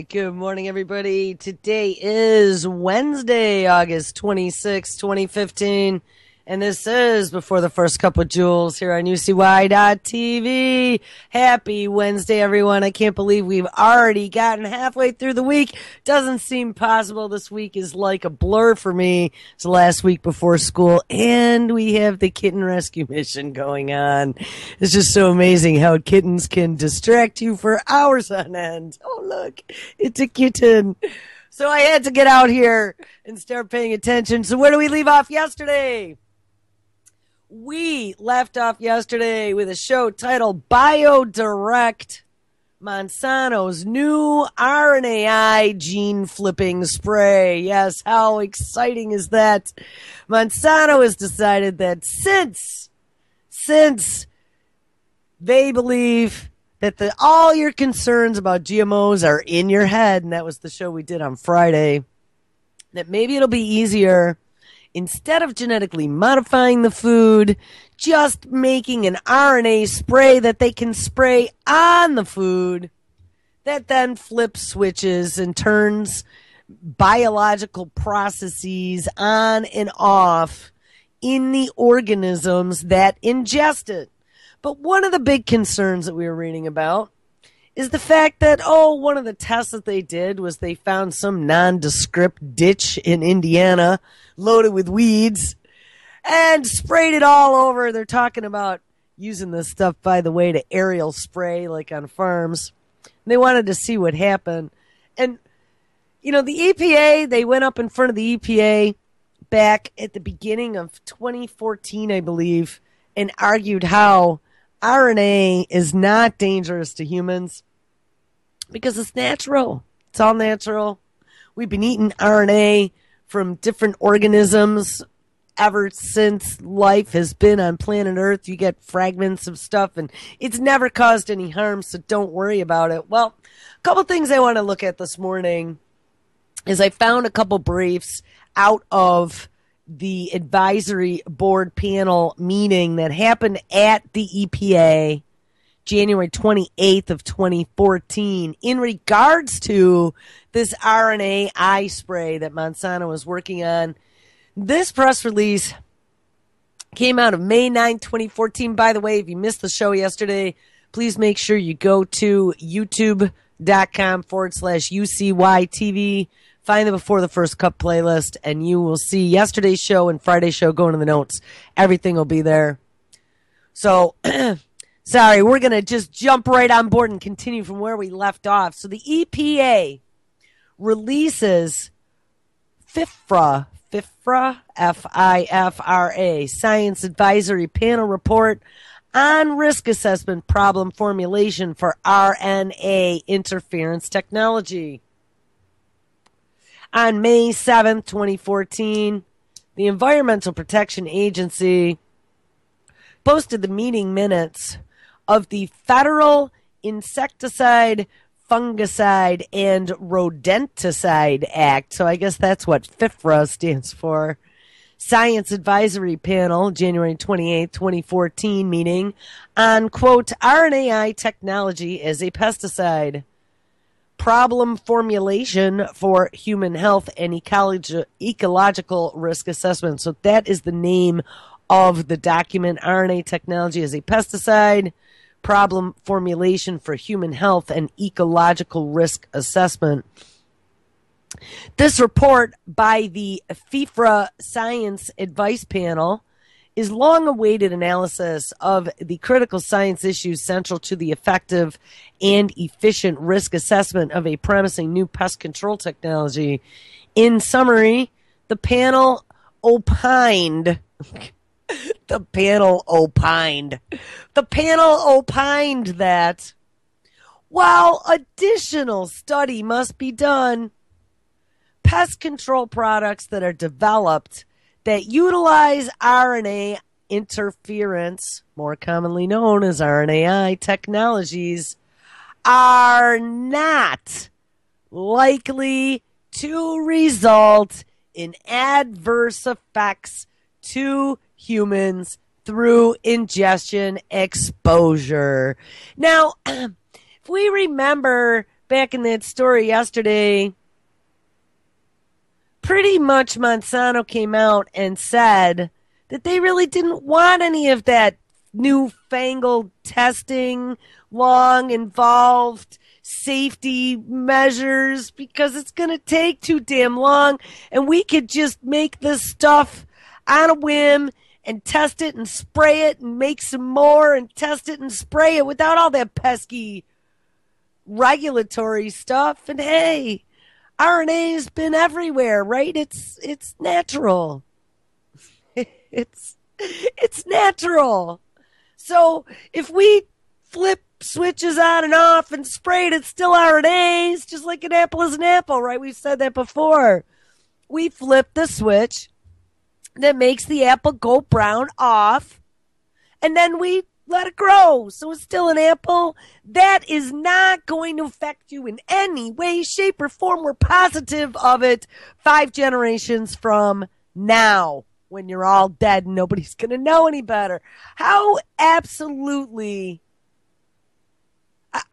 Good morning, everybody. Today is Wednesday, August 26, 2015, and this is Before the First Cup with Jules here on UCY.TV. Happy Wednesday, everyone. I can't believe we've already gotten halfway through the week. Doesn't seem possible. This week is like a blur for me. It's the last week before school, and we have the kitten rescue mission going on. It's just so amazing how kittens can distract you for hours on end. Oh, look, it's a kitten. So I had to get out here and start paying attention. So where do we leave off yesterday? We left off yesterday with a show titled BioDirect, Monsanto's new RNAi gene flipping spray. Yes, how exciting is that? Monsanto has decided that since they believe that all your concerns about GMOs are in your head, and that was the show we did on Friday, that maybe it'll be easier, instead of genetically modifying the food, just making an RNA spray that they can spray on the food that then flips switches and turns biological processes on and off in the organisms that ingest it. But one of the big concerns that we were reading about is the fact that, one of the tests that they did was they found some nondescript ditch in Indiana loaded with weeds and sprayed it all over. They're talking about using this stuff, by the way, to aerial spray like on farms. They wanted to see what happened. And, the EPA, they went up in front of the EPA back at the beginning of 2014, I believe, and argued how RNA is not dangerous to humans because it's natural. It's all natural. We've been eating RNA from different organisms ever since life has been on planet Earth. You get fragments of stuff, and it's never caused any harm, so don't worry about it. Well, a couple things I want to look at this morning is I found a couple briefs out of the advisory board panel meeting that happened at the EPA January 28th of 2014 in regards to this RNAi spray that Monsanto was working on. This press release came out of May 9, 2014. By the way, if you missed the show yesterday, please make sure you go to youtube.com/UCYTV. Find the Before the First Cup playlist, and you will see yesterday's show and Friday's show going in the notes. Everything will be there. So, sorry, we're going to just jump right on board and continue from where we left off. So the EPA releases FIFRA, F-I-F-R-A, Science Advisory Panel Report on Risk Assessment Problem Formulation for RNA Interference Technology. On May 7th, 2014, the Environmental Protection Agency posted the meeting minutes of the Federal Insecticide, Fungicide, and Rodenticide Act. So I guess that's what FIFRA stands for. Science Advisory Panel, January 28th, 2014 meeting on, quote, RNAi technology as a pesticide. Problem formulation for human health and ecological risk assessment. So that is the name of the document, RNA technology as a pesticide, problem formulation for human health and ecological risk assessment. This report by the FIFRA Science Advice Panel is long-awaited analysis of the critical science issues central to the effective and efficient risk assessment of a promising new pest control technology. In summary, the panel opined that while additional study must be done, pest control products that are developed that utilize RNA interference, more commonly known as RNAi technologies, are not likely to result in adverse effects to humans through ingestion exposure. Now, if we remember back in that story yesterday, pretty much Monsanto came out and said that they really didn't want any of that newfangled testing, long involved safety measures, because it's going to take too damn long, and we could just make this stuff on a whim and test it and spray it and make some more and test it and spray it without all that pesky regulatory stuff. And hey, RNA has been everywhere, right? It's natural. It's natural. So if we flip switches on and off and spray it, it's still RNA. It's just like an apple is an apple, right? We've said that before. We flip the switch that makes the apple go brown off, and then we let it grow. So it's still an apple. That is not going to affect you in any way, shape, or form. We're positive of it 5 generations from now, when you're all dead and nobody's going to know any better. How absolutely...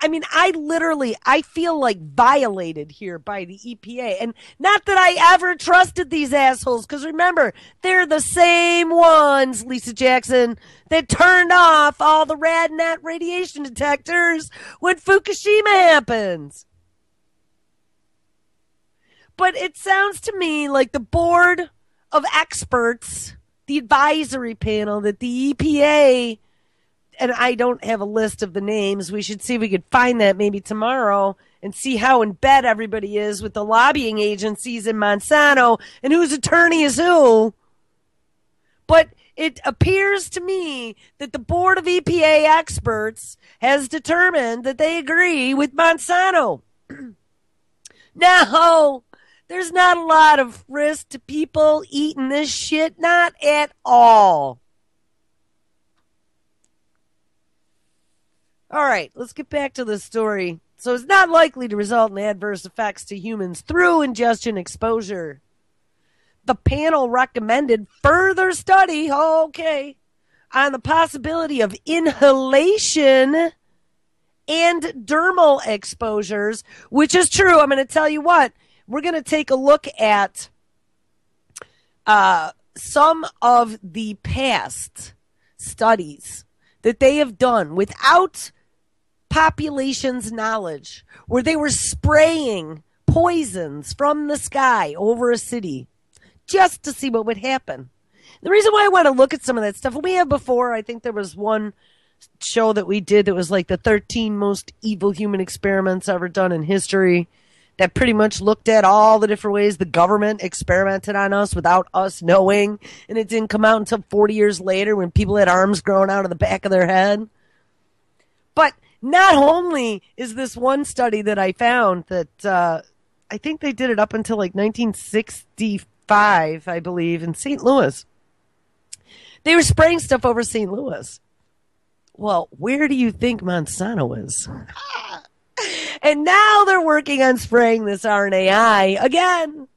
I mean, I feel like violated here by the EPA. And not that I ever trusted these assholes, because remember, they're the same ones, Lisa Jackson, that turned off all the RadNet radiation detectors when Fukushima happens. But it sounds to me like the board of experts, the advisory panel that the EPA, and I don't have a list of the names. We should see if we could find that maybe tomorrow and see how in bed everybody is with the lobbying agencies in Monsanto and whose attorney is who. But it appears to me that the board of EPA experts has determined that they agree with Monsanto. Now, there's not a lot of risk to people eating this shit. Not at all. All right, let's get back to the story. So it's not likely to result in adverse effects to humans through ingestion exposure. The panel recommended further study, on the possibility of inhalation and dermal exposures, which is true. I'm going to tell you what. We're going to take a look at some of the past studies that they have done without population's knowledge, where they were spraying poisons from the sky over a city just to see what would happen. The reason why I want to look at some of that stuff, we have before, I think there was one show that we did that was like the 13 most evil human experiments ever done in history, that pretty much looked at all the different ways the government experimented on us without us knowing, and it didn't come out until 40 years later when people had arms growing out of the back of their head. But not only is this one study that I found that I think they did it up until like 1965, I believe, in St. Louis. They were spraying stuff over St. Louis. Well, where do you think Monsanto is? And now they're working on spraying this RNAi again.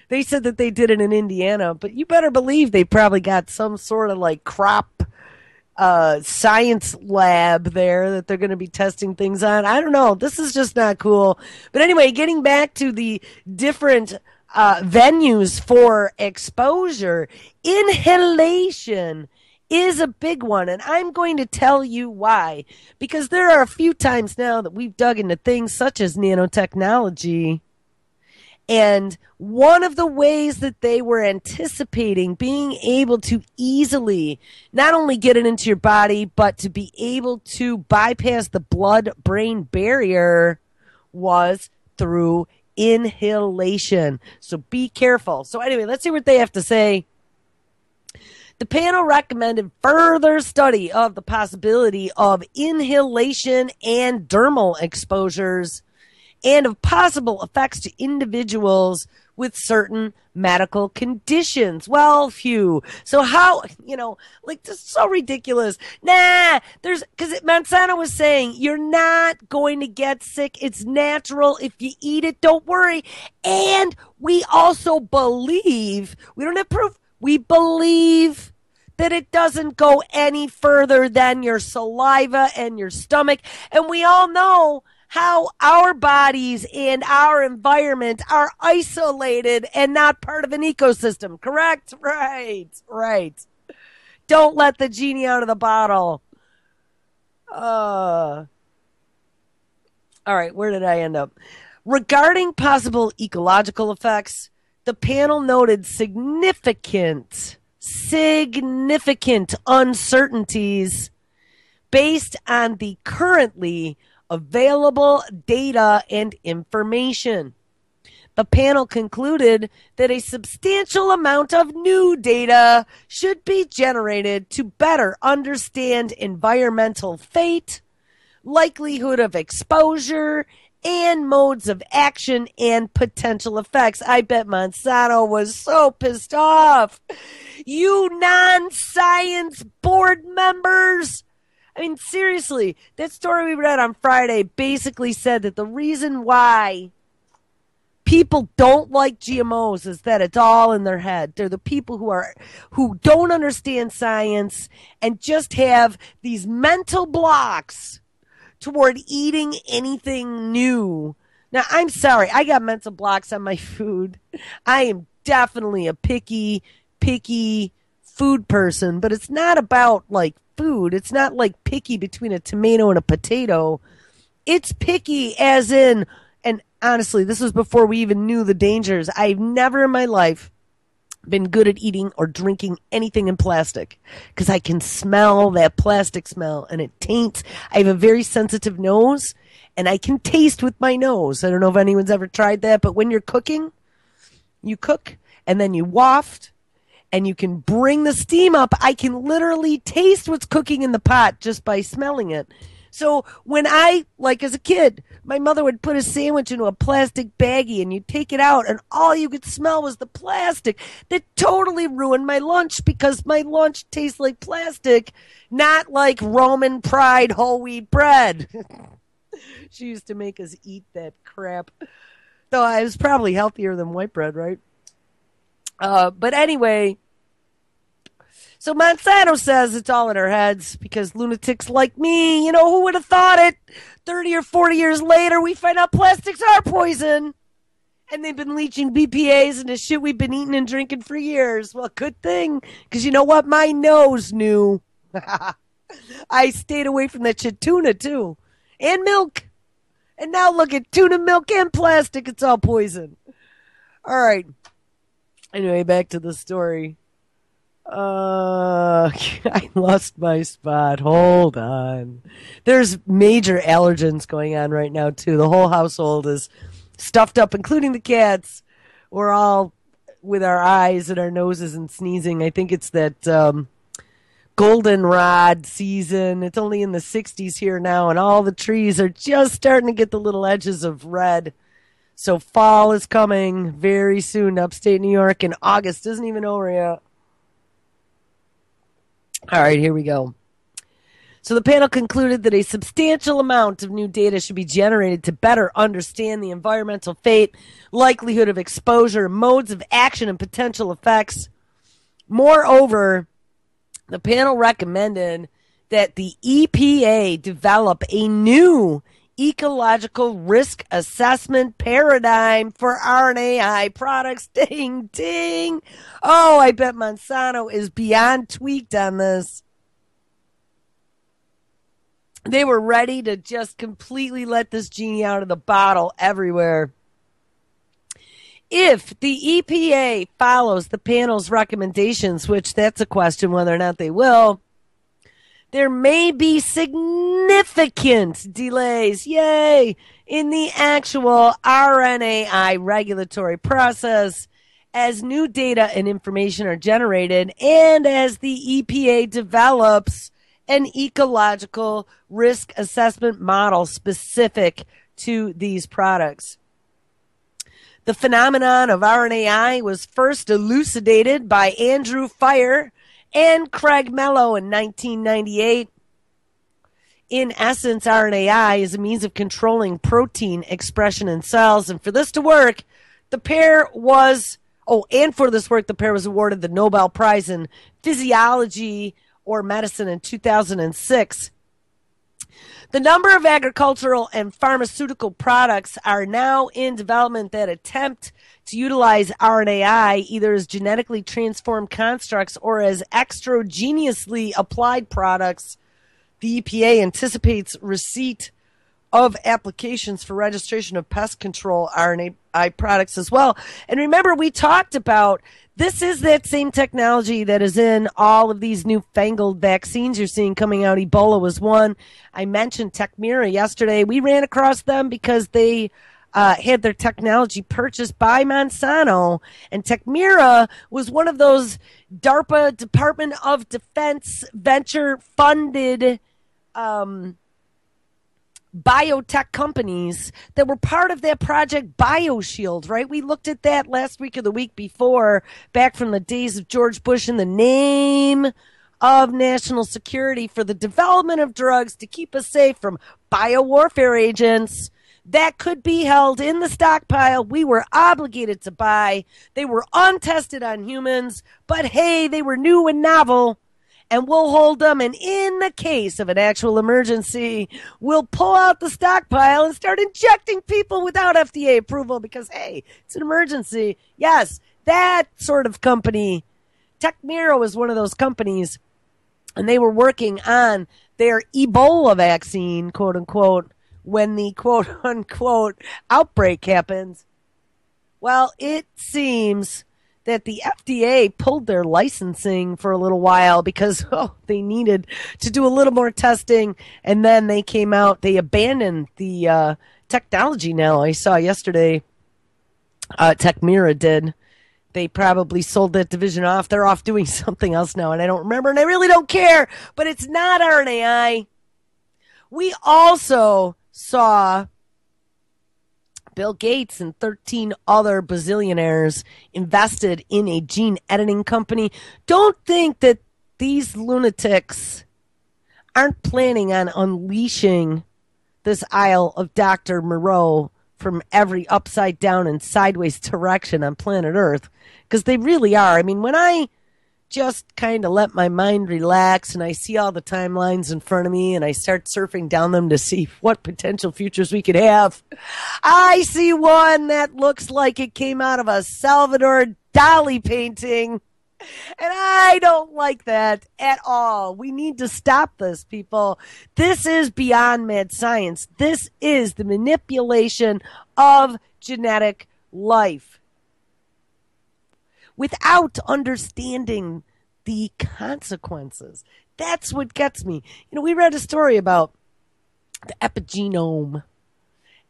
They said that they did it in Indiana, but you better believe they probably got some sort of like crop science lab there that they're going to be testing things on. I don't know. This is just not cool. But anyway, getting back to the different venues for exposure, inhalation is a big one, and I'm going to tell you why. Because there are a few times now that we've dug into things such as nanotechnology, and one of the ways that they were anticipating being able to easily not only get it into your body, but to be able to bypass the blood-brain barrier was through inhalation. So be careful. So anyway, let's see what they have to say. The panel recommended further study of the possibility of inhalation and dermal exposures and of possible effects to individuals with certain medical conditions. Well, phew. So how, like, this is so ridiculous. Because Monsanto was saying, you're not going to get sick. It's natural. If you eat it, don't worry. And we also believe, we don't have proof, we believe that it doesn't go any further than your saliva and your stomach. And we all know how our bodies and our environment are isolated and not part of an ecosystem, correct? Right. Don't let the genie out of the bottle. All right, where did I end up? Regarding possible ecological effects, the panel noted significant uncertainties based on the currently available data and information. The panel concluded that a substantial amount of new data should be generated to better understand environmental fate, likelihood of exposure, and modes of action and potential effects. I bet Monsanto was so pissed off. You non-science board members. I mean, seriously, that story we read on Friday basically said that the reason why people don't like GMOs is that it's all in their head. They're the people who don't understand science and just have these mental blocks toward eating anything new. Now, I'm sorry, I got mental blocks on my food. I am definitely a picky food person, but it's not about like food. It's not like picky between a tomato and a potato. It's picky as in, and honestly, this was before we even knew the dangers. I've never in my life been good at eating or drinking anything in plastic because I can smell that plastic smell and it taints. I have a very sensitive nose and I can taste with my nose. I don't know if anyone's ever tried that, but when you're cooking, you cook and then you waft and you can bring the steam up. I can literally taste what's cooking in the pot just by smelling it. So when like as a kid, my mother would put a sandwich into a plastic baggie and you'd take it out and all you could smell was the plastic. That totally ruined my lunch because my lunch tastes like plastic, not like Roman Pride whole wheat bread. She used to make us eat that crap. Though I was probably healthier than white bread, right? But anyway, so Monsanto says it's all in our heads because lunatics like me, who would have thought it? 30 or 40 years later, we find out plastics are poison. And they've been leaching BPAs into shit we've been eating and drinking for years. Well, good thing, because you know what? My nose knew. I stayed away from that shit. Tuna, too. And milk. And now look at tuna, milk, and plastic. It's all poison. All right. Anyway, back to the story. I lost my spot. Hold on. There's major allergens going on right now, too. The whole household is stuffed up, including the cats. We're all with our eyes and our noses and sneezing. I think it's that goldenrod season. It's only in the 60s here now, and all the trees are just starting to get the little edges of red. So fall is coming very soon to upstate New York, and August isn't even over yet. All right, here we go. So the panel concluded that a substantial amount of new data should be generated to better understand the environmental fate, likelihood of exposure, modes of action, and potential effects. Moreover, the panel recommended that the EPA develop a new ecological risk assessment paradigm for RNAi products. Ding, ding. Oh, I bet Monsanto is beyond tweaked on this. They were ready to just completely let this genie out of the bottle everywhere. If the EPA follows the panel's recommendations, which that's a question whether or not they will, there may be significant delays, in the actual RNAi regulatory process as new data and information are generated and as the EPA develops an ecological risk assessment model specific to these products. The phenomenon of RNAi was first elucidated by Andrew Fire and Craig Mello in 1998. In essence, RNAi is a means of controlling protein expression in cells. And for this to work, the pair was awarded the Nobel Prize in Physiology or Medicine in 2006. The number of agricultural and pharmaceutical products are now in development that attempt to utilize RNAi either as genetically transformed constructs or as exogenously applied products. The EPA anticipates receipt of applications for registration of pest control RNAi products as well. And remember, we talked about this is that same technology that is in all of these newfangled vaccines you're seeing coming out. Ebola was one. I mentioned Techmira yesterday. We ran across them because they had their technology purchased by Monsanto. And Techmira was one of those DARPA, Department of Defense, venture-funded biotech companies that were part of that Project BioShield, right? We looked at that last week or the week before, back from the days of George Bush, in the name of national security for the development of drugs to keep us safe from biowarfare agents that could be held in the stockpile we were obligated to buy. They were untested on humans, but hey, they were new and novel. And we'll hold them, and in the case of an actual emergency, we'll pull out the stockpile and start injecting people without FDA approval because, hey, it's an emergency. Yes, that sort of company. Techmira was one of those companies, and they were working on their Ebola vaccine, quote unquote, when the quote unquote outbreak happens. Well, it seems that the FDA pulled their licensing for a little while because they needed to do a little more testing, and then they came out, they abandoned the technology now. I saw yesterday Techmira did. They probably sold that division off. They're off doing something else now, and I don't remember, and I really don't care, but it's not RNAi. We also saw Bill Gates and 13 other bazillionaires invested in a gene editing company. Don't think that these lunatics aren't planning on unleashing this Isle of Dr. Moreau from every upside down and sideways direction on planet Earth, because they really are. I mean, when I just kind of let my mind relax and I see all the timelines in front of me and I start surfing down them to see what potential futures we could have, I see one that looks like it came out of a Salvador Dali painting. And I don't like that at all. We need to stop this, people. This is beyond mad science. This is the manipulation of genetic life without understanding the consequences. That's what gets me. You know, we read a story about the epigenome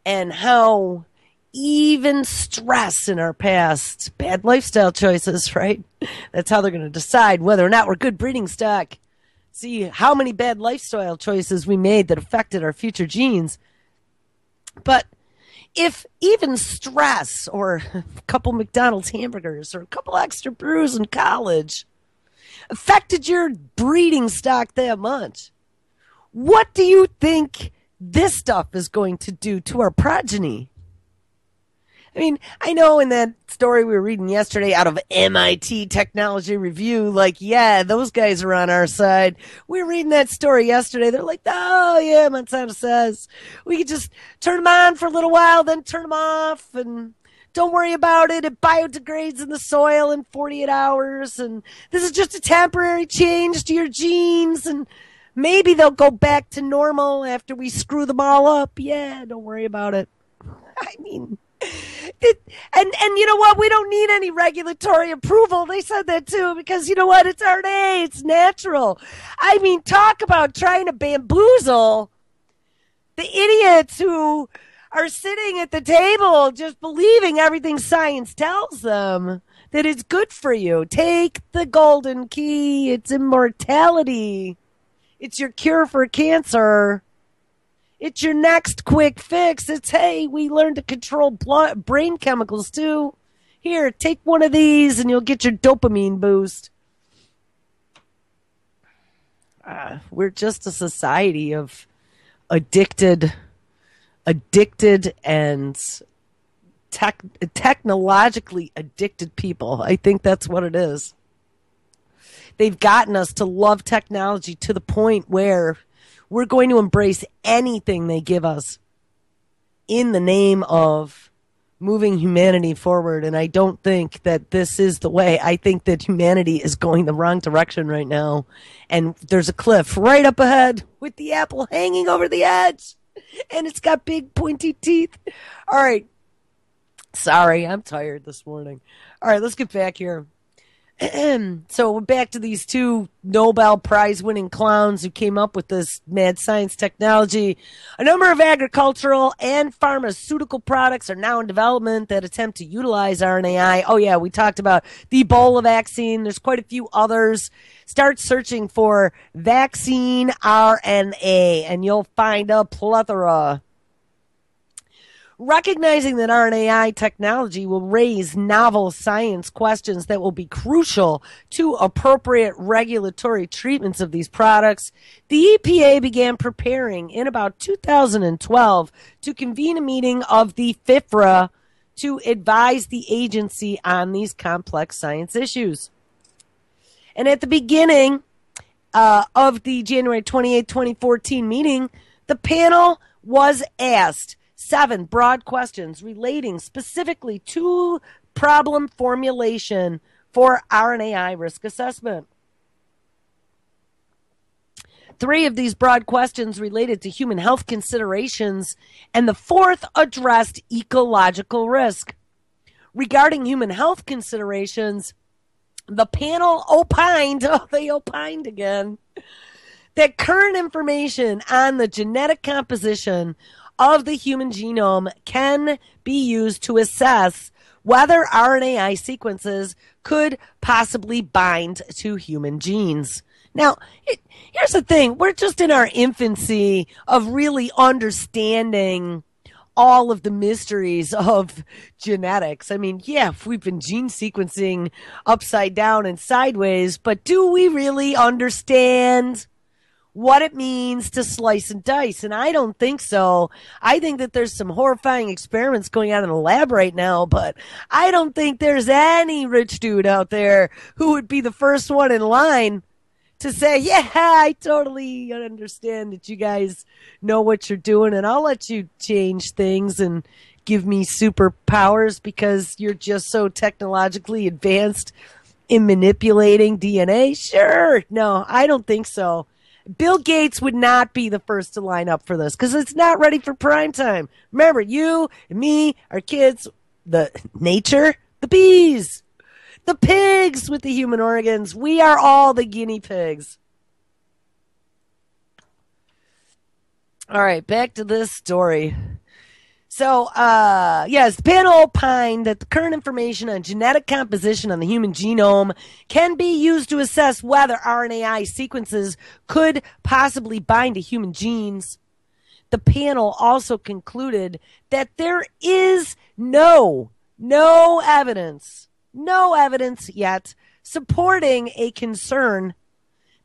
and how even stress in our past, bad lifestyle choices, right? That's how they're going to decide whether or not we're good breeding stock. See how many bad lifestyle choices we made that affected our future genes. But if even stress or a couple McDonald's hamburgers or a couple extra brews in college affected your breeding stock that much, what do you think this stuff is going to do to our progeny? I mean, I know in that story we were reading yesterday out of MIT Technology Review, like, yeah, those guys are on our side. We were reading that story yesterday. They're like, oh, yeah, Monsanto says we could just turn them on for a little while, then turn them off, and don't worry about it. It biodegrades in the soil in 48 hours, and this is just a temporary change to your genes, and maybe they'll go back to normal after we screw them all up. Yeah, don't worry about it. I mean, and you know what? We don't need any regulatory approval. They said that too, because you know what? It's RNA. It's natural. I mean, talk about trying to bamboozle the idiots who are sitting at the table just believing everything science tells them, that it's good for you. Take the golden key. It's immortality. It's your cure for cancer. It's your next quick fix. It's, hey, we learned to control brain chemicals too. Here, take one of these and you'll get your dopamine boost. We're just a society of addicted and technologically addicted people. I think that's what it is. They've gotten us to love technology to the point where we're going to embrace anything they give us in the name of moving humanity forward. And I don't think that this is the way. I think that humanity is going the wrong direction right now. And there's a cliff right up ahead with the apple hanging over the edge. And it's got big pointy teeth. All right. Sorry, I'm tired this morning. All right, let's get back here. So we're back to these two Nobel Prize winning clowns who came up with this mad science technology. A number of agricultural and pharmaceutical products are now in development that attempt to utilize RNAi. Oh yeah, we talked about the Ebola vaccine. There's quite a few others. Start searching for vaccine RNA and you'll find a plethora. Recognizing that RNAi technology will raise novel science questions that will be crucial to appropriate regulatory treatments of these products, the EPA began preparing in about 2012 to convene a meeting of the FIFRA to advise the agency on these complex science issues. And at the beginning of the January 28, 2014 meeting, the panel was asked 7 broad questions relating specifically to problem formulation for RNAi risk assessment. 3 of these broad questions related to human health considerations, and the 4th addressed ecological risk. Regarding human health considerations, the panel opined, they opined again, that current information on the genetic composition of the human genome can be used to assess whether RNAi sequences could possibly bind to human genes. Now, here's the thing. We're just in our infancy of really understanding all of the mysteries of genetics. I mean, yeah, we've been gene sequencing upside down and sideways, but do we really understand what it means to slice and dice? And I don't think so. I think that there's some horrifying experiments going on in the lab right now, but I don't think there's any rich dude out there who would be the first one in line to say, yeah, I totally understand that you guys know what you're doing, and I'll let you change things and give me superpowers because you're just so technologically advanced in manipulating DNA. Sure. No, I don't think so. Bill Gates would not be the first to line up for this because it's not ready for prime time. Remember, you and me, our kids, the nature, the bees, the pigs with the human organs. We are all the guinea pigs. All right, back to this story. So, yes, the panel opined that the current information on genetic composition on the human genome can be used to assess whether RNAi sequences could possibly bind to human genes. The panel also concluded that there is no evidence yet supporting a concern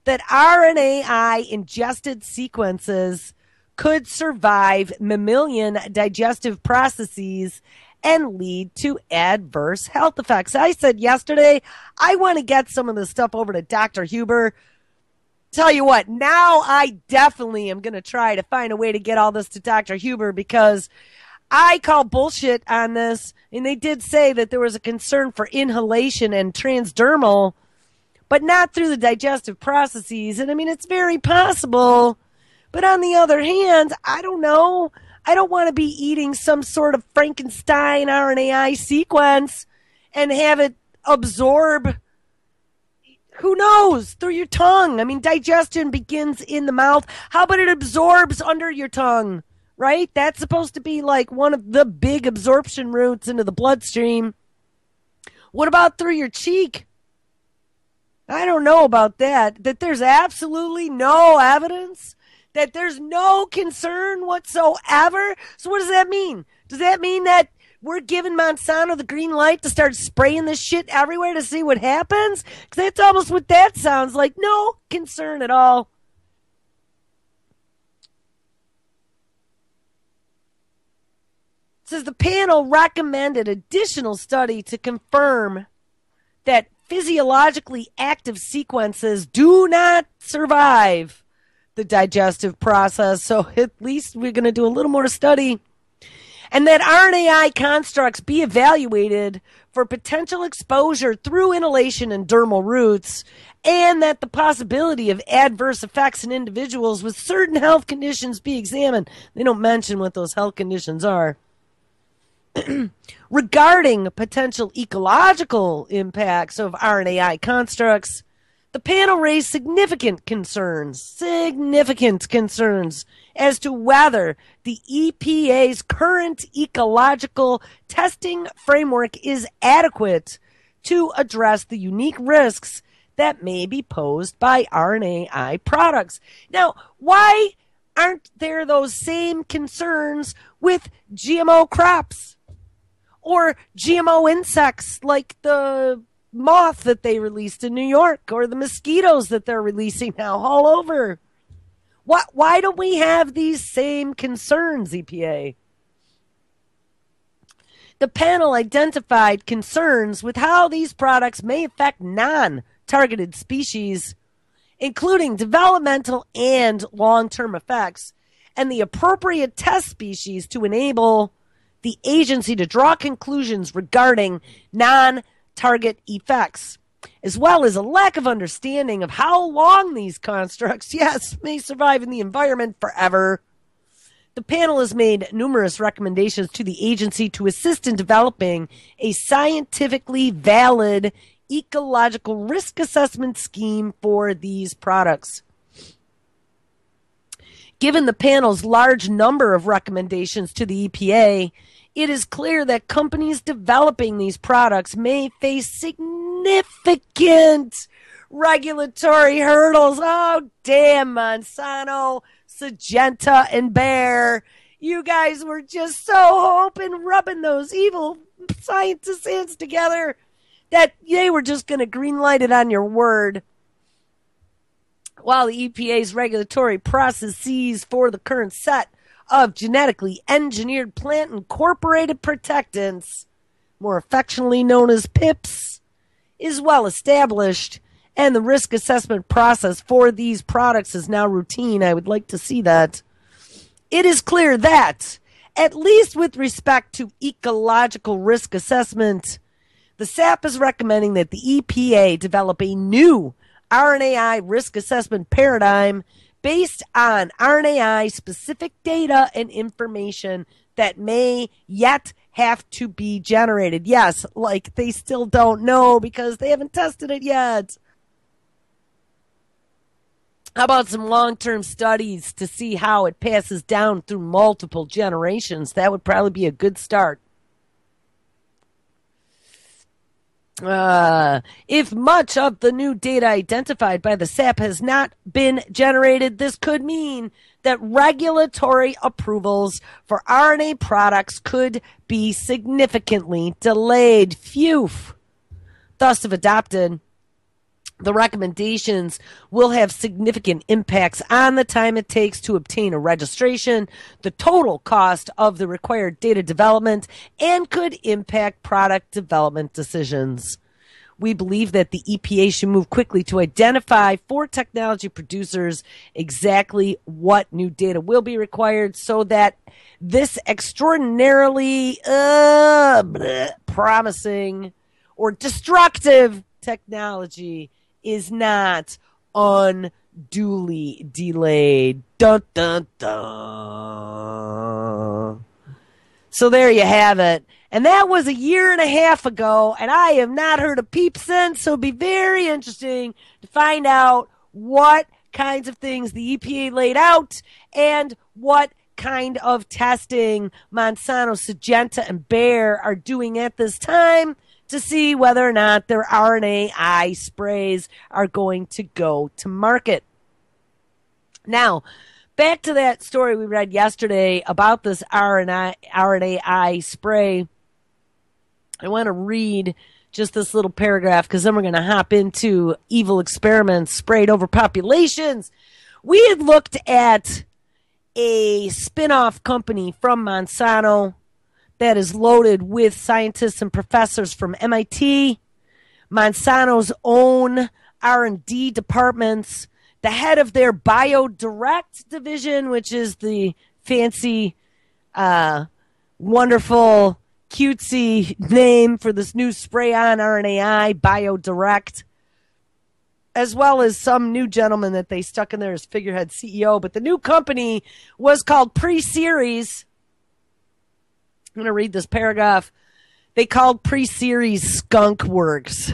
that RNAi ingested sequences could survive mammalian digestive processes and lead to adverse health effects. I said yesterday, I want to get some of this stuff over to Dr. Huber. Tell you what, now I definitely am going to try to find a way to get all this to Dr. Huber because I call bullshit on this, and they did say that there was a concern for inhalation and transdermal, but not through the digestive processes. And I mean, it's very possible. But on the other hand, I don't know. I don't want to be eating some sort of Frankenstein RNAi sequence and have it absorb, who knows, through your tongue. I mean, digestion begins in the mouth. How about it absorbs under your tongue, right? That's supposed to be like one of the big absorption routes into the bloodstream. What about through your cheek? I don't know about that. That there's absolutely no evidence, that there's no concern whatsoever. So what does that mean? Does that mean that we're giving Monsanto the green light to start spraying this shit everywhere to see what happens? Because that's almost what that sounds like. No concern at all. It says the panel recommended additional study to confirm that physiologically active sequences do not survive the digestive process. So at least we're going to do a little more study. And that RNAi constructs be evaluated for potential exposure through inhalation and dermal routes, and that the possibility of adverse effects in individuals with certain health conditions be examined. They don't mention what those health conditions are. Regarding potential ecological impacts of RNAi constructs, the panel raised significant concerns as to whether the EPA's current ecological testing framework is adequate to address the unique risks that may be posed by RNAi products. Now, why aren't there those same concerns with GMO crops or GMO insects like the moth that they released in New York, or the mosquitoes that they're releasing now all over? Why don't we have these same concerns, EPA? The panel identified concerns with how these products may affect non-targeted species, including developmental and long-term effects, and the appropriate test species to enable the agency to draw conclusions regarding non-target effects, as well as a lack of understanding of how long these constructs, may survive in the environment forever. The panel has made numerous recommendations to the agency to assist in developing a scientifically valid ecological risk assessment scheme for these products. Given the panel's large number of recommendations to the EPA, it is clear that companies developing these products may face significant regulatory hurdles. Oh, damn, Monsanto, Syngenta, and Bayer. You guys were just so hoping, rubbing those evil scientists' hands together, that they were just going to greenlight it on your word. While the EPA's regulatory processes for the current set of genetically engineered plant incorporated protectants, more affectionately known as PIPs, is well established, and the risk assessment process for these products is now routine. I would like to see that. It is clear that, at least with respect to ecological risk assessment, the SAP is recommending that the EPA develop a new RNAi risk assessment paradigm based on RNAi specific data and information that may yet have to be generated. Yes, like they still don't know because they haven't tested it yet. How about some long-term studies to see how it passes down through multiple generations? That would probably be a good start. If much of the new data identified by the SAP has not been generated, this could mean that regulatory approvals for RNA products could be significantly delayed. Phew. Thus, if adopted, the recommendations will have significant impacts on the time it takes to obtain a registration, the total cost of the required data development, and could impact product development decisions. We believe that the EPA should move quickly to identify for technology producers exactly what new data will be required so that this extraordinarily promising or destructive technology is not unduly delayed. Dun, dun, dun. So there you have it. And that was a year and a half ago, and I have not heard a peep since, so it'll be very interesting to find out what kinds of things the EPA laid out and what kind of testing Monsanto, Syngenta, and Bayer are doing at this time to see whether or not their RNAi sprays are going to go to market. Now, back to that story we read yesterday about this RNAi spray. I want to read just this little paragraph because then we're going to hop into evil experiments sprayed over populations. We had looked at a spin-off company from Monsanto that is loaded with scientists and professors from MIT, Monsanto's own R&D departments, the head of their BioDirect division, which is the fancy, wonderful, cutesy name for this new spray-on RNAi, BioDirect, as well as some new gentleman that they stuck in there as figurehead CEO. But the new company was called Pre-Series. I'm going to read this paragraph. They called Pre-Series Skunk Works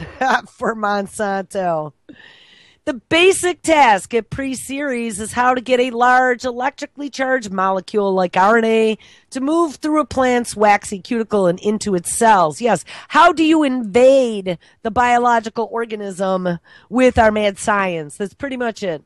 for Monsanto. The basic task at Pre-Series is how to get a large electrically charged molecule like RNA to move through a plant's waxy cuticle and into its cells. Yes, how do you invade the biological organism with our mad science? That's pretty much it.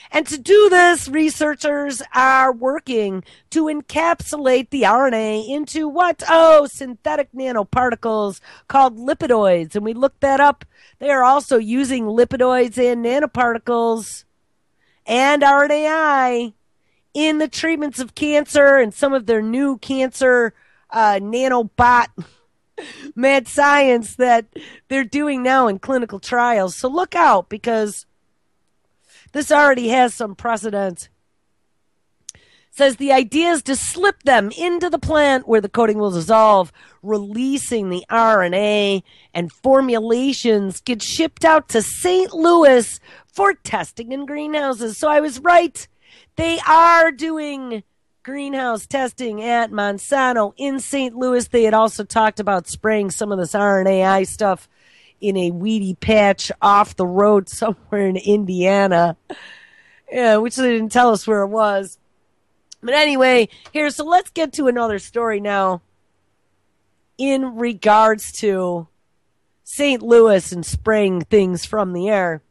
And to do this, researchers are working to encapsulate the RNA into what? Oh, synthetic nanoparticles called lipidoids. And we looked that up. They are also using lipidoids and nanoparticles and RNAi in the treatments of cancer and some of their new cancer nanobot mad science that they're doing now in clinical trials. So look out, because this already has some precedent. Says the idea is to slip them into the plant where the coating will dissolve, releasing the RNA, and formulations get shipped out to St. Louis for testing in greenhouses. So I was right. They are doing greenhouse testing at Monsanto in St. Louis. They had also talked about spraying some of this RNAi stuff in a weedy patch off the road somewhere in Indiana. Yeah, which they didn't tell us where it was. But anyway, here, so let's get to another story now in regards to St. Louis and spraying things from the air.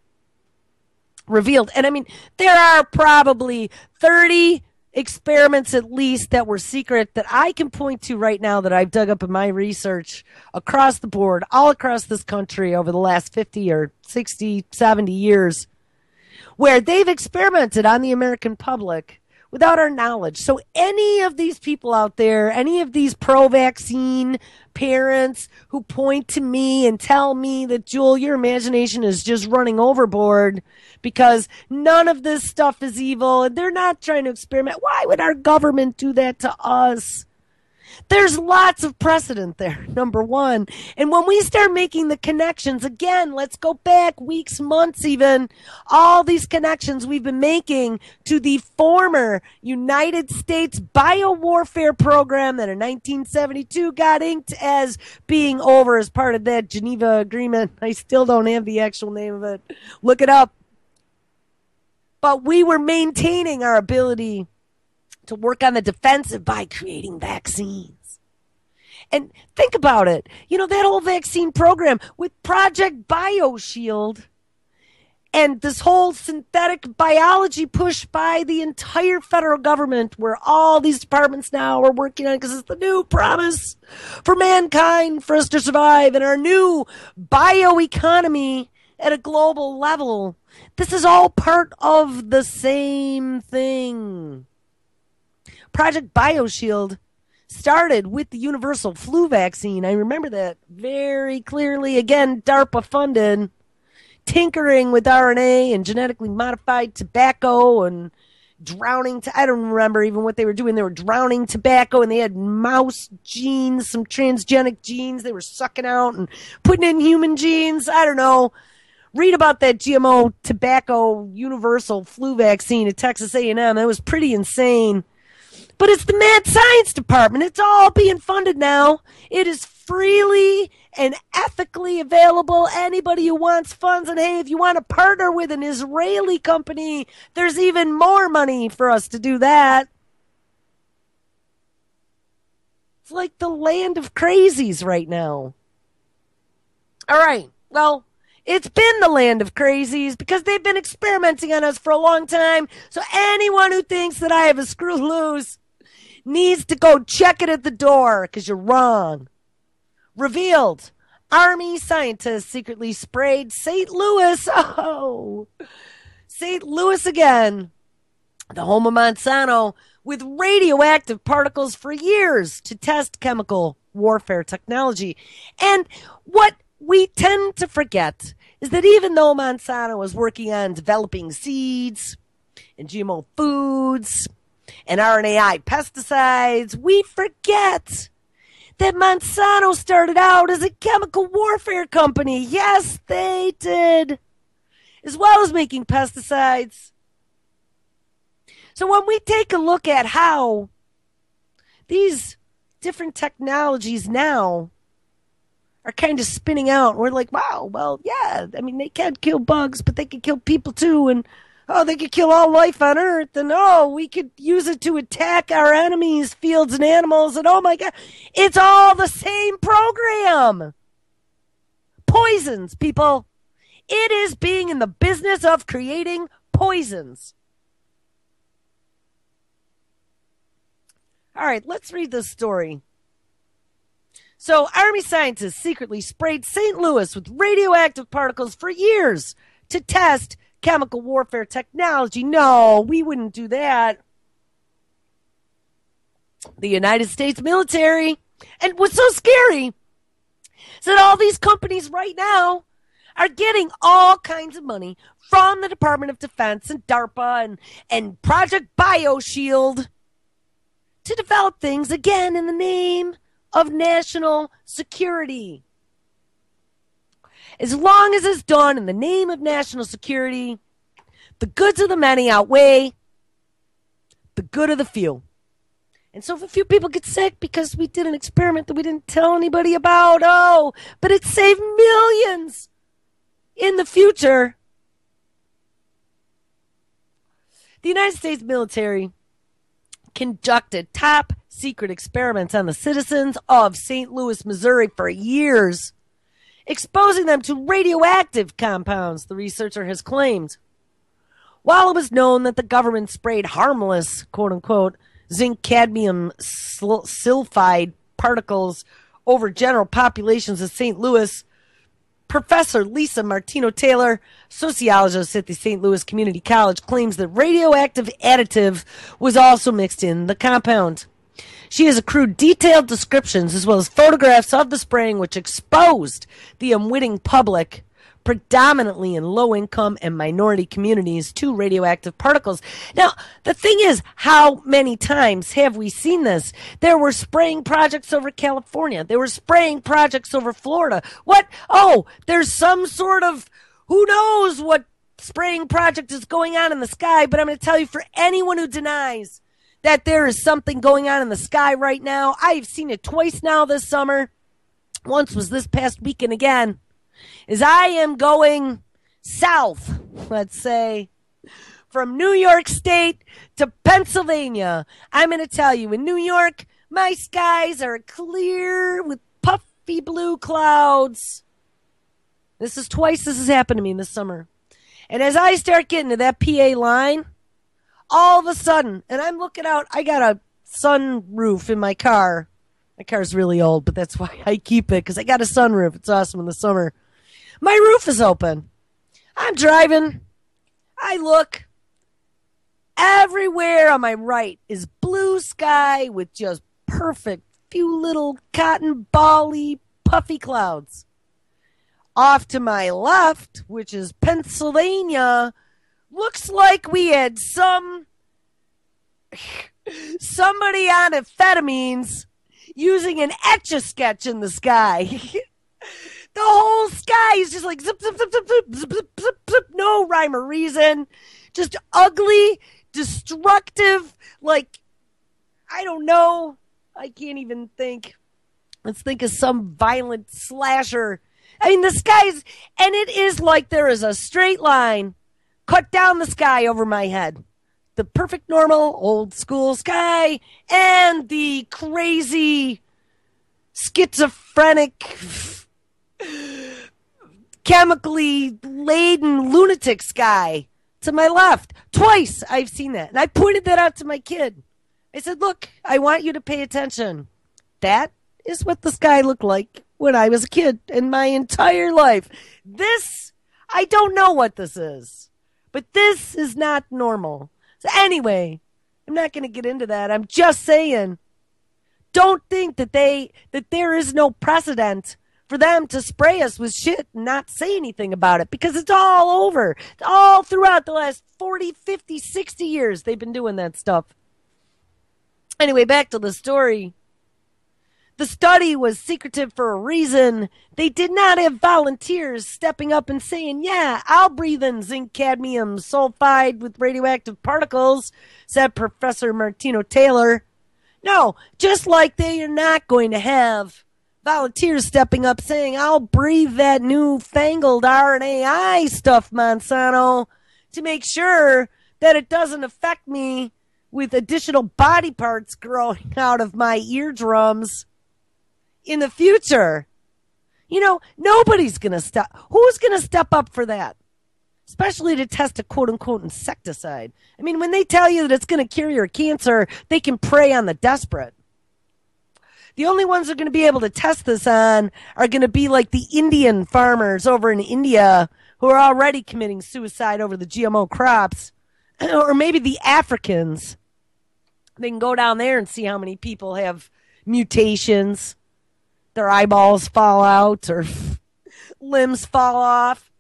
Revealed. And I mean, there are probably 30 experiments at least that were secret that I can point to right now that I've dug up in my research across the board, all across this country over the last 50 or 60, 70 years, where they've experimented on the American public without our knowledge. So any of these people out there, any of these pro-vaccine parents who point to me and tell me that, Jules, your imagination is just running overboard because none of this stuff is evil and they're not trying to experiment. Why would our government do that to us? There's lots of precedent there, number one. And when we start making the connections, again, let's go back weeks, months even, all these connections we've been making to the former United States biowarfare program that in 1972 got inked as being over as part of that Geneva Agreement. I still don't have the actual name of it. Look it up. But we were maintaining our ability to work on the defensive by creating vaccines. And think about it. You know, that whole vaccine program with Project BioShield and this whole synthetic biology push by the entire federal government, where all these departments now are working on it because it's the new promise for mankind for us to survive and our new bioeconomy at a global level. This is all part of the same thing. Project BioShield started with the universal flu vaccine. I remember that very clearly. Again, DARPA funded, tinkering with RNA and genetically modified tobacco and drowning. I don't remember even what they were doing. They were drowning tobacco and they had mouse genes, some transgenic genes they were sucking out and putting in human genes. I don't know. Read about that GMO tobacco universal flu vaccine at Texas A&M. That was pretty insane. But it's the mad science department. It's all being funded now. It is freely and ethically available. Anybody who wants funds, and hey, if you want to partner with an Israeli company, there's even more money for us to do that. It's like the land of crazies right now. All right, well, it's been the land of crazies because they've been experimenting on us for a long time. So anyone who thinks that I have a screw loose needs to go check it at the door because you're wrong. Revealed. Army scientists secretly sprayed St. Louis. Oh, St. Louis again. The home of Monsanto, with radioactive particles for years to test chemical warfare technology. And what we tend to forget is that even though Monsanto was working on developing seeds and GMO foods and RNAi pesticides, we forget that Monsanto started out as a chemical warfare company. Yes, they did. As well as making pesticides. So when we take a look at how these different technologies now are kind of spinning out, we're like, wow, well, yeah, I mean, they can't kill bugs, but they can kill people too, and oh, they could kill all life on Earth, and oh, we could use it to attack our enemies, fields and animals, and oh my God, it's all the same program. Poisons, people. It is being in the business of creating poisons. All right, let's read this story. So, Army scientists secretly sprayed St. Louis with radioactive particles for years to test chemical warfare technology. No, we wouldn't do that. The United States military, and what's so scary is that all these companies right now are getting all kinds of money from the Department of Defense and DARPA and Project BioShield to develop things, again, in the name of national security. As long as it's done in the name of national security, the goods of the many outweigh the good of the few. And so if a few people get sick because we did an experiment that we didn't tell anybody about, oh, but it saved millions in the future. The United States military conducted top secret experiments on the citizens of St. Louis, Missouri for years, exposing them to radioactive compounds, the researcher has claimed. While it was known that the government sprayed harmless, quote-unquote, zinc cadmium sulfide particles over general populations of St. Louis, Professor Lisa Martino-Taylor, sociologist at the St. Louis Community College, claims that radioactive additive was also mixed in the compound. She has accrued detailed descriptions as well as photographs of the spraying, which exposed the unwitting public, predominantly in low-income and minority communities, to radioactive particles. Now, the thing is, how many times have we seen this? There were spraying projects over California. There were spraying projects over Florida. What? Oh, there's some sort of, who knows what spraying project is going on in the sky, but I'm going to tell you, for anyone who denies that there is something going on in the sky right now, I've seen it twice now this summer. Once was this past weekend again. As I am going south, let's say, from New York State to Pennsylvania, I'm going to tell you, in New York, my skies are clear with puffy blue clouds. This is twice this has happened to me this summer. And as I start getting to that PA line, all of a sudden, and I'm looking out, I got a sunroof in my car. My car's really old, but that's why I keep it, because I got a sunroof. It's awesome in the summer. My roof is open. I'm driving. I look. Everywhere on my right is blue sky with just perfect few little cotton ball-y puffy clouds. Off to my left, which is Pennsylvania, looks like we had somebody on amphetamines using an Etch-a-Sketch in the sky. The whole sky is just like zip, zip, zip, zip, zip, zip, zip, zip, zip. No rhyme or reason. Just ugly, destructive, like, I don't know. I can't even think. Let's think of some violent slasher. I mean, the skies, and it is like there is a straight line cut down the sky over my head. The perfect, normal, old school sky, and the crazy, schizophrenic, chemically laden lunatic sky to my left. Twice I've seen that. And I pointed that out to my kid. I said, look, I want you to pay attention. That is what the sky looked like when I was a kid in my entire life. This, I don't know what this is, but this is not normal. So anyway, I'm not going to get into that. I'm just saying, don't think that there is no precedent for them to spray us with shit and not say anything about it, because it's all over. It's all throughout the last 40, 50, 60 years they've been doing that stuff. Anyway, back to the story. The study was secretive for a reason. They did not have volunteers stepping up and saying, yeah, I'll breathe in zinc cadmium sulfide with radioactive particles, said Professor Martino Taylor. No, just like they are not going to have volunteers stepping up saying, I'll breathe that newfangled RNAi stuff, Monsanto, to make sure that it doesn't affect me with additional body parts growing out of my eardrums in the future. You know, nobody's going to stop. Who's going to step up for that? Especially to test a quote-unquote insecticide. I mean, when they tell you that it's going to cure your cancer, they can prey on the desperate. The only ones they're going to be able to test this on are going to be like the Indian farmers over in India who are already committing suicide over the GMO crops. Or maybe the Africans. They can go down there and see how many people have mutations. Their eyeballs fall out or limbs fall off.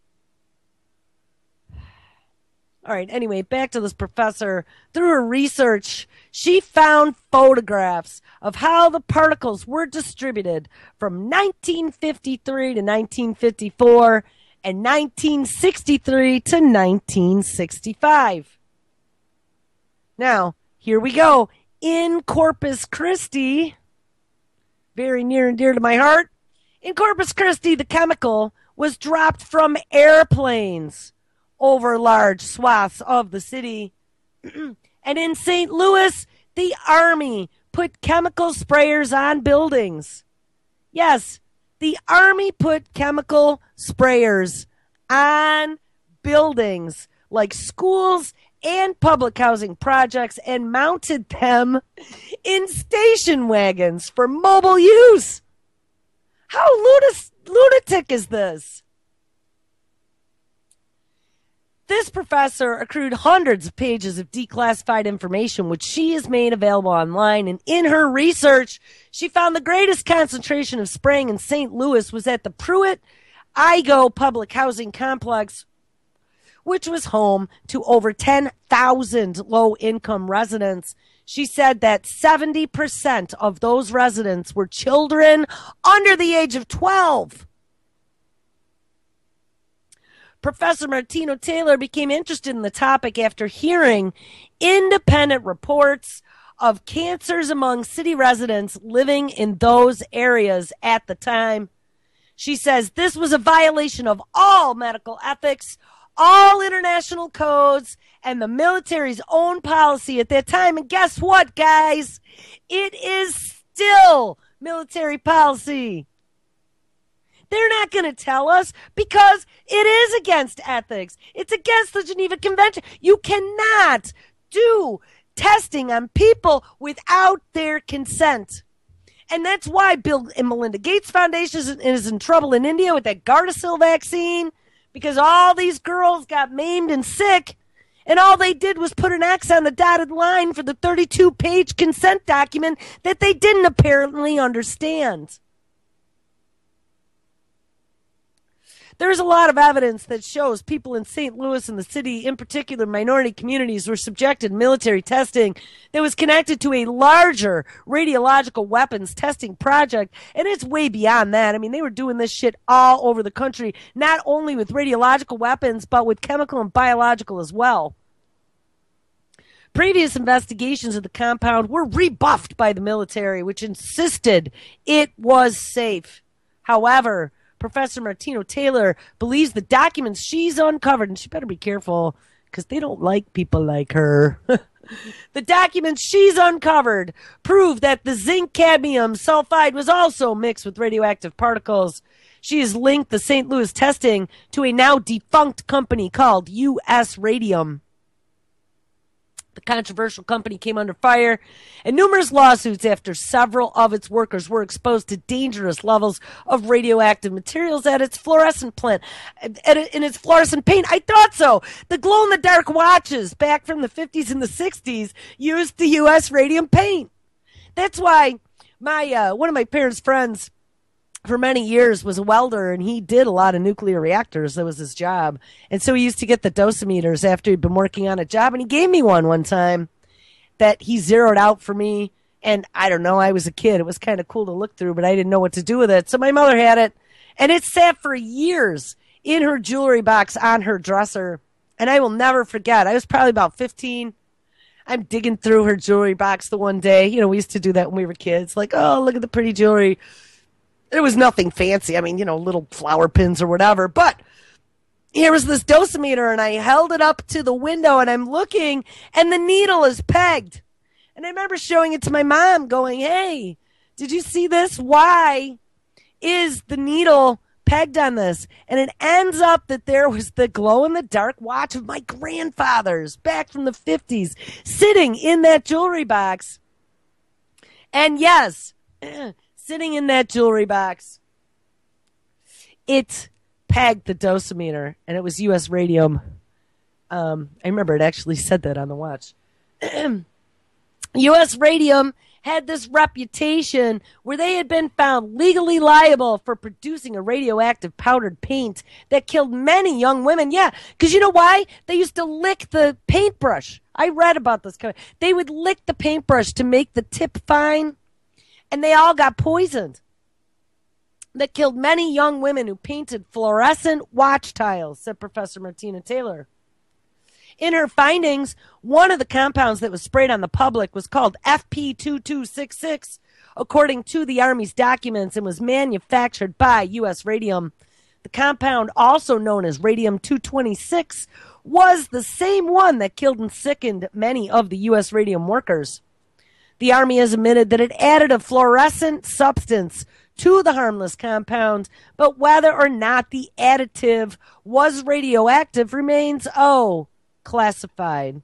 All right, anyway, back to this professor. Through her research, she found photographs of how the particles were distributed from 1953 to 1954 and 1963 to 1965. Now, here we go. In Corpus Christi, very near and dear to my heart, in Corpus Christi, the chemical was dropped from airplanes over large swaths of the city. And in St. Louis, the Army put chemical sprayers on buildings. Yes, the Army put chemical sprayers on buildings like schools and public housing projects and mounted them in station wagons for mobile use. How lunatic is this? This professor accrued hundreds of pages of declassified information, which she has made available online. And in her research, she found the greatest concentration of spraying in St. Louis was at the Pruitt-Igoe public housing complex, which was home to over 10,000 low-income residents. She said that 70% of those residents were children under the age of 12. Professor Martino Taylor became interested in the topic after hearing independent reports of cancers among city residents living in those areas at the time. She says this was a violation of all medical ethics, all international codes, and the military's own policy at that time. And guess what, guys? It is still military policy. They're not going to tell us because it is against ethics. It's against the Geneva Convention. You cannot do testing on people without their consent. And that's why Bill and Melinda Gates Foundation is in trouble in India with that Gardasil vaccine, because all these girls got maimed and sick, and all they did was put an X on the dotted line for the 32-page consent document that they didn't apparently understand. There's a lot of evidence that shows people in St. Louis and the city, in particular minority communities, were subjected to military testing that was connected to a larger radiological weapons testing project. And it's way beyond that. I mean, they were doing this shit all over the country, not only with radiological weapons, but with chemical and biological as well. Previous investigations of the compound were rebuffed by the military, which insisted it was safe. However, Professor Martino Taylor believes the documents she's uncovered, and she better be careful because they don't like people like her. The documents she's uncovered prove that the zinc cadmium sulfide was also mixed with radioactive particles. She has linked the St. Louis testing to a now defunct company called U.S. Radium. The controversial company came under fire and numerous lawsuits after several of its workers were exposed to dangerous levels of radioactive materials at its fluorescent plant, in its fluorescent paint. I thought so. The glow-in-the-dark watches back from the 50s and the 60s used the U.S. radium paint. That's why one of my parents' friends for many years was a welder, and he did a lot of nuclear reactors. That was his job. And so he used to get the dosimeters after he'd been working on a job, and he gave me one time that he zeroed out for me. And I don't know, I was a kid. It was kind of cool to look through, but I didn't know what to do with it. So my mother had it, and it sat for years in her jewelry box on her dresser. And I will never forget. I was probably about 15. I'm digging through her jewelry box the one day. You know, we used to do that when we were kids. Like, oh, look at the pretty jewelry. There was nothing fancy. I mean, you know, little flower pins or whatever. But here was this dosimeter, and I held it up to the window, and I'm looking, and the needle is pegged. And I remember showing it to my mom going, hey, did you see this? Why is the needle pegged on this? And it ends up that there was the glow-in-the-dark watch of my grandfather's back from the 50s sitting in that jewelry box. And yes, sitting in that jewelry box, it pegged the dosimeter, and it was U.S. radium. I remember it actually said that on the watch. U.S. Radium had this reputation where they had been found legally liable for producing a radioactive powdered paint that killed many young women. Yeah, because you know why? They used to lick the paintbrush. I read about this. They would lick the paintbrush to make the tip fine, and they all got poisoned. That killed many young women who painted fluorescent watch tiles, said Professor Martina Taylor. In her findings, one of the compounds that was sprayed on the public was called FP2266, according to the Army's documents, and was manufactured by U.S. Radium. The compound, also known as radium-226, was the same one that killed and sickened many of the U.S. Radium workers. The Army has admitted that it added a fluorescent substance to the harmless compound, but whether or not the additive was radioactive remains, classified.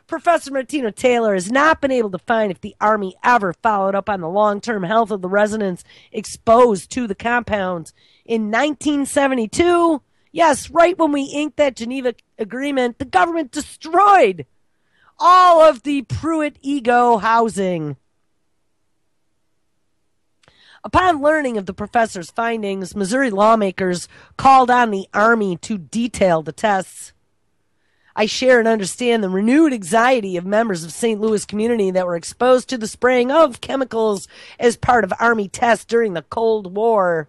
Professor Martina Taylor has not been able to find if the Army ever followed up on the long-term health of the residents exposed to the compound. In 1972, yes, right when we inked that Geneva Agreement, the government destroyed all of the Pruitt-Ego housing. Upon learning of the professor's findings, Missouri lawmakers called on the Army to detail the tests. I share and understand the renewed anxiety of members of St. Louis community that were exposed to the spraying of chemicals as part of Army tests during the Cold War.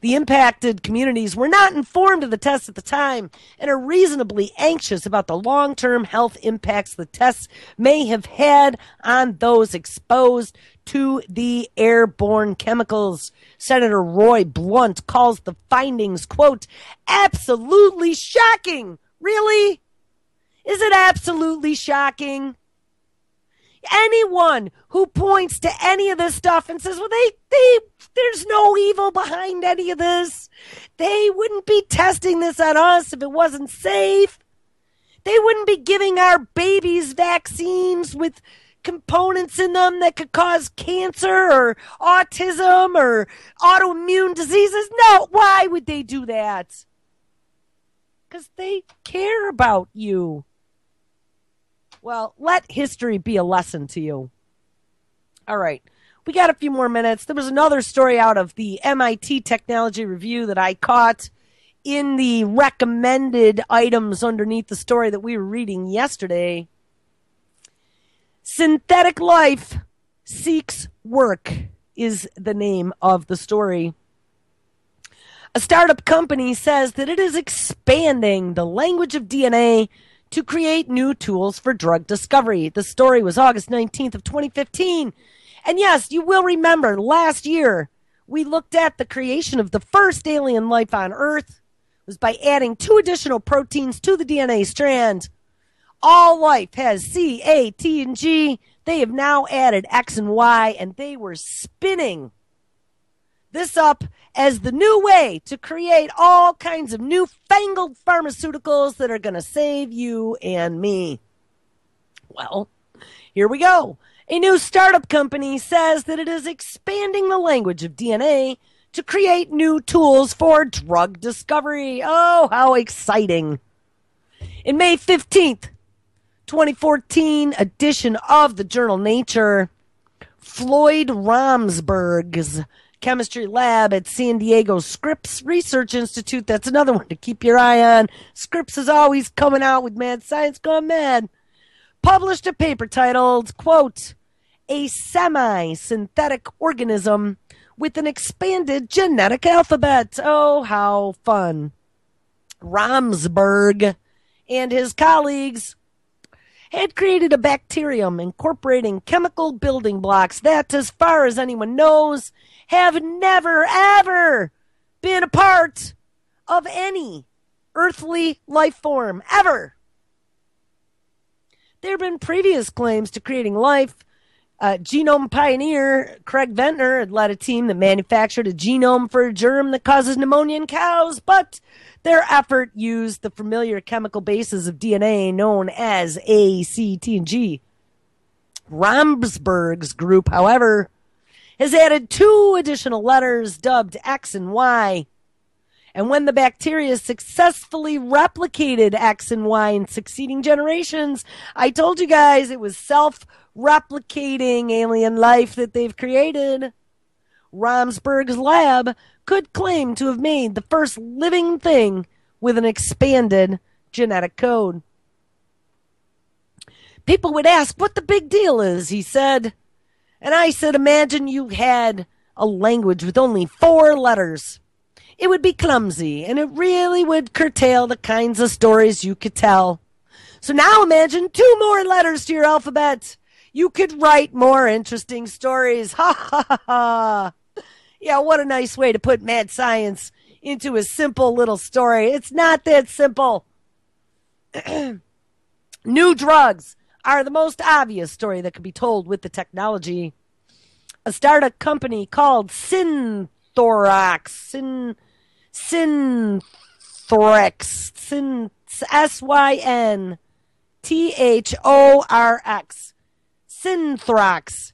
The impacted communities were not informed of the tests at the time and are reasonably anxious about the long-term health impacts the tests may have had on those exposed to the airborne chemicals. Senator Roy Blunt calls the findings, quote, absolutely shocking. Really? Is it absolutely shocking? Anyone who points to any of this stuff and says, well, there's no evil behind any of this. They wouldn't be testing this on us if it wasn't safe. They wouldn't be giving our babies vaccines with components in them that could cause cancer or autism or autoimmune diseases. No, why would they do that? Because they care about you. Well, let history be a lesson to you. All right. We got a few more minutes. There was another story out of the MIT Technology Review that I caught in the recommended items underneath the story that we were reading yesterday. Synthetic Life Seeks Work is the name of the story. A startup company says that it is expanding the language of DNA to create new tools for drug discovery. The story was August 19th of 2015. And yes, you will remember last year we looked at the creation of the first alien life on Earth. It was by adding 2 additional proteins to the DNA strand. All life has C, A, T, and G. They have now added X and Y, and they were spinning this up as the new way to create all kinds of newfangled pharmaceuticals that are going to save you and me. Well, here we go. A new startup company says that it is expanding the language of DNA to create new tools for drug discovery. Oh, how exciting. In May 15th, 2014 edition of the journal Nature, Floyd Romsberg's chemistry lab at San Diego Scripps Research Institute. That's another one to keep your eye on. Scripps is always coming out with mad science gone mad. Published a paper titled, quote, "A semi-synthetic organism with an expanded genetic alphabet." Oh, how fun. Romsberg and his colleagues had created a bacterium incorporating chemical building blocks that, as far as anyone knows, have never, ever been a part of any earthly life form, ever. There have been previous claims to creating life. Genome pioneer Craig Ventnor had led a team that manufactured a genome for a germ that causes pneumonia in cows, but their effort used the familiar chemical bases of DNA known as A, C, T, and G. Romsberg's group, however, has added 2 additional letters dubbed X and Y. And when the bacteria successfully replicated X and Y in succeeding generations, I told you guys it was self-replicating alien life that they've created. Romsberg's lab could claim to have made the first living thing with an expanded genetic code. People would ask what the big deal is, he said. And I said, imagine you had a language with only 4 letters. It would be clumsy, and it really would curtail the kinds of stories you could tell. So now imagine 2 more letters to your alphabet. You could write more interesting stories. Ha ha ha ha. Yeah, what a nice way to put mad science into a simple little story. It's not that simple. New drugs are the most obvious story that could be told with the technology. A startup company called Synthorx, Synthorx, Synthrox,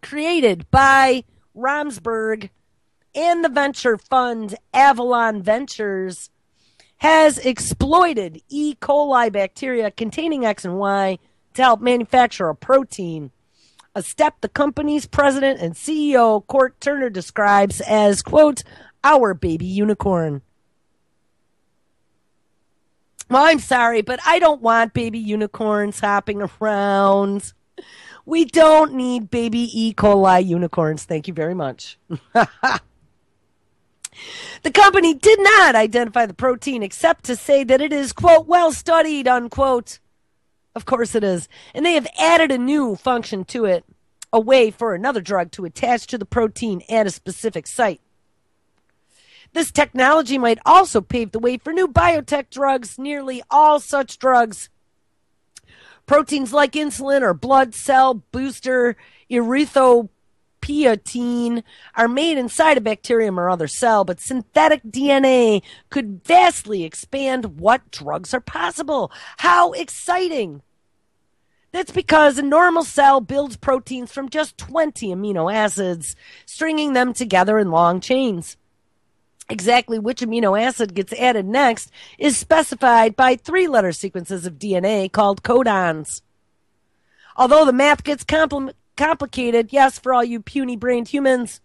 created by Romsberg and the venture fund Avalon Ventures, has exploited E. coli bacteria containing X and Y to help manufacture a protein, a step the company's president and CEO, Court Turner, describes as, quote, "our baby unicorn." Well, I'm sorry, but I don't want baby unicorns hopping around. We don't need baby E. coli unicorns. Thank you very much. The company did not identify the protein except to say that it is, quote, "well studied," unquote. Of course it is. And they have added a new function to it, a way for another drug to attach to the protein at a specific site. This technology might also pave the way for new biotech drugs. Nearly all such drugs, proteins like insulin or blood cell booster erythropoietin, are made inside a bacterium or other cell, but synthetic DNA could vastly expand what drugs are possible. How exciting! That's because a normal cell builds proteins from just 20 amino acids, stringing them together in long chains. Exactly which amino acid gets added next is specified by 3-letter sequences of DNA called codons. Although the math gets complicated, yes, for all you puny-brained humans,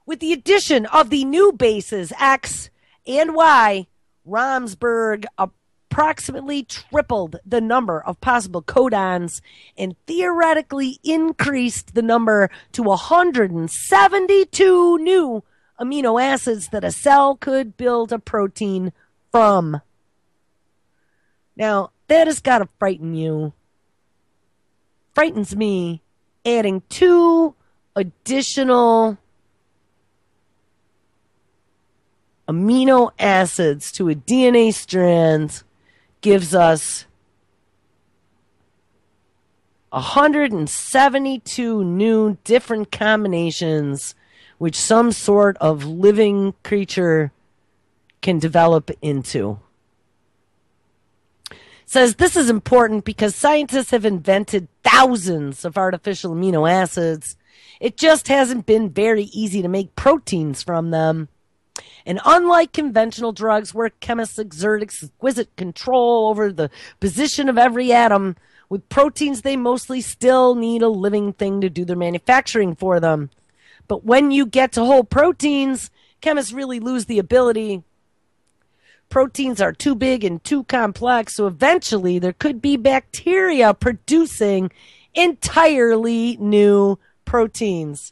with the addition of the new bases X and Y, Romsberg approximately tripled the number of possible codons and theoretically increased the number to 172 new amino acids that a cell could build a protein from. Now, that has got to frighten you. Frightens me. Adding 2 additional amino acids to a DNA strand gives us 172 new different combinations which some sort of living creature can develop into. Says this is important because scientists have invented thousands of artificial amino acids. It just hasn't been very easy to make proteins from them. And unlike conventional drugs where chemists exert exquisite control over the position of every atom, With proteins, they mostly still need a living thing to do their manufacturing for them. But when you get to whole proteins, chemists really lose the ability. Proteins are too big and too complex, so eventually there could be bacteria producing entirely new proteins.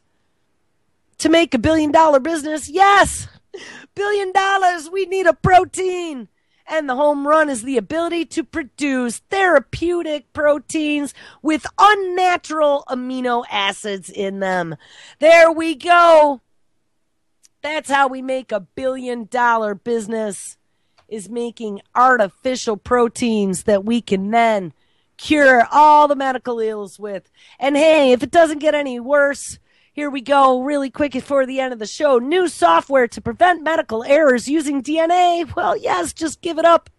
To make $1 billion business, yes, $1 billion, we need a protein. And the home run is the ability to produce therapeutic proteins with unnatural amino acids in them. There we go. That's how we make $1 billion business, is making artificial proteins that we can then cure all the medical ills with. And hey, if it doesn't get any worse, here we go, really quick before the end of the show. New software to prevent medical errors using DNA. Well, yes, just give it up.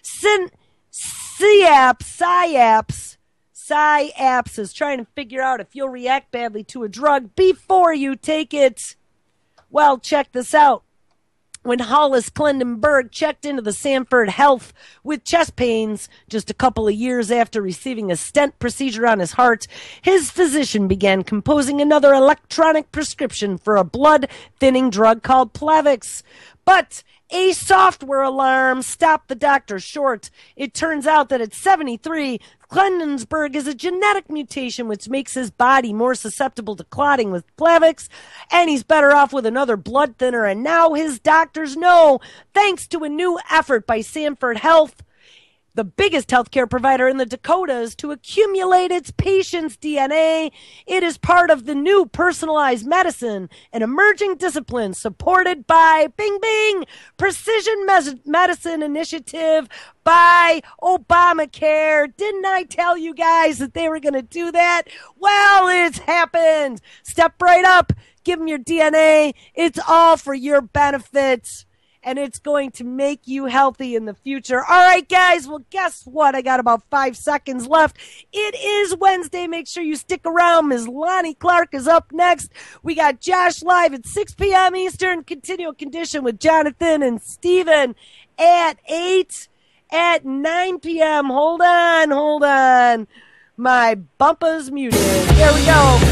SciAps is trying to figure out if you'll react badly to a drug before you take it. Well, check this out. When Hollis Clendenberg checked into the Sanford Health with chest pains just a couple of years after receiving a stent procedure on his heart, his physician began composing another electronic prescription for a blood-thinning drug called Plavix. But a software alarm stopped the doctor short. It turns out that at 73, Clendenberg is a genetic mutation which makes his body more susceptible to clotting with Plavix, and he's better off with another blood thinner. And now his doctors know, thanks to a new effort by Sanford Health, the biggest healthcare provider in the Dakotas, to accumulate its patients' DNA. It is part of the new personalized medicine, an emerging discipline supported by Bing Bing, Precision Medicine Initiative by Obamacare. Didn't I tell you guys that they were going to do that? Well, it's happened. Step right up. Give them your DNA. It's all for your benefit. And it's going to make you healthy in the future. All right, guys. Well, guess what? I got about 5 seconds left. It is Wednesday. Make sure you stick around. Ms. Lonnie Clark is up next. We got Josh live at 6 p.m. Eastern. Continual Condition with Jonathan and Steven at 8. At 9 p.m. Hold on. My bumper's muted. There we go.